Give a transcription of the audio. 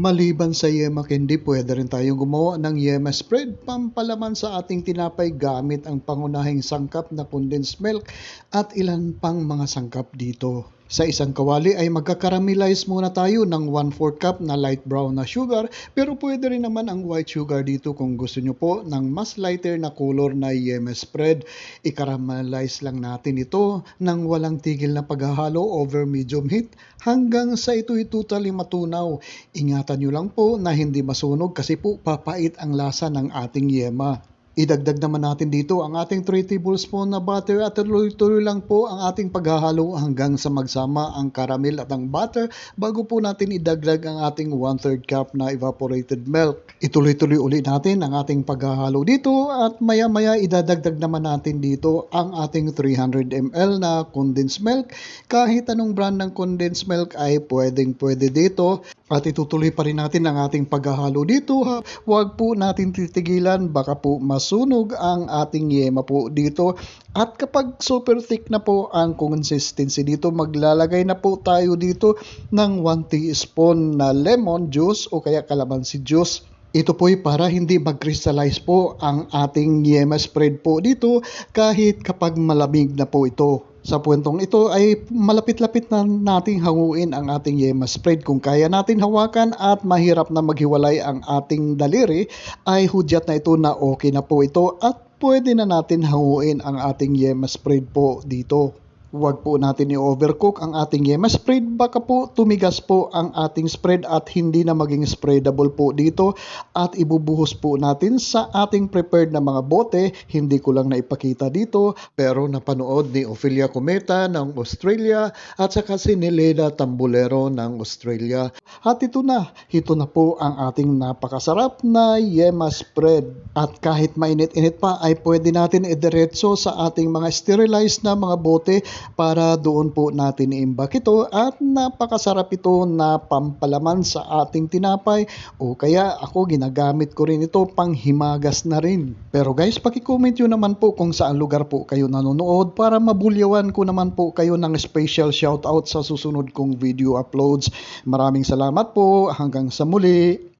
Maliban sa yema candy, pwede rin tayong gumawa ng yema spread, pampalaman sa ating tinapay gamit ang pangunahing sangkap na condensed milk at ilan pang mga sangkap dito. Sa isang kawali ay magkakaramelize muna tayo ng 1/4 cup na light brown na sugar, pero pwede rin naman ang white sugar dito kung gusto nyo po ng mas lighter na color na yema spread. I-caramelize lang natin ito ng walang tigil na paghahalo over medium heat hanggang sa ito'y totally matunaw. Ingatan nyo lang po na hindi masunog kasi po papait ang lasa ng ating yema. Idagdag naman natin dito ang ating 3 tablespoon na butter at tuloy-tuloy lang po ang ating paghahalo hanggang sa magsama ang caramel at ang butter bago po natin idagdag ang ating 1/3 cup na evaporated milk. Ituloy-tuloy ulit natin ang ating paghahalo dito at maya-maya idadagdag naman natin dito ang ating 300 ml na condensed milk. Kahit anong brand ng condensed milk ay pwedeng-pwede dito. At itutuloy pa rin natin ang ating paghahalo dito. Huwag po natin titigilan, baka po masunog ang ating yema po dito. At kapag super thick na po ang consistency dito, maglalagay na po tayo dito ng 1 teaspoon na lemon juice o kaya calamansi juice. Ito po'y para hindi mag-crystallize po ang ating yema spread po dito kahit kapag malamig na po ito. Sa puwentong ito ay malapit-lapit na nating hanguin ang ating yema spread. Kung kaya natin hawakan at mahirap na maghiwalay ang ating daliri, ay hudyat na ito na okay na po ito at pwede na natin hanguin ang ating yema spread po dito. Huwag po natin i-overcook ang ating yema spread, baka po tumigas po ang ating spread at hindi na maging spreadable po dito at ibubuhos po natin sa ating prepared na mga bote. Hindi ko lang naipakita dito pero napanood ni Ophelia Cometa ng Australia at saka si Neleda Tambulero ng Australia. At ito na po ang ating napakasarap na yema spread. At kahit mainit-init pa ay pwede natin idiretso sa ating mga sterilized na mga bote para doon po natin iimbak ito at napakasarap ito na pampalaman sa ating tinapay o kaya ako ginagamit ko rin ito pang himagas na rin. Pero guys, paki-comment nyo naman po kung saan lugar po kayo nanonood para mabulyawan ko naman po kayo ng special shoutout sa susunod kong video uploads. Maraming salamat po, hanggang sa muli.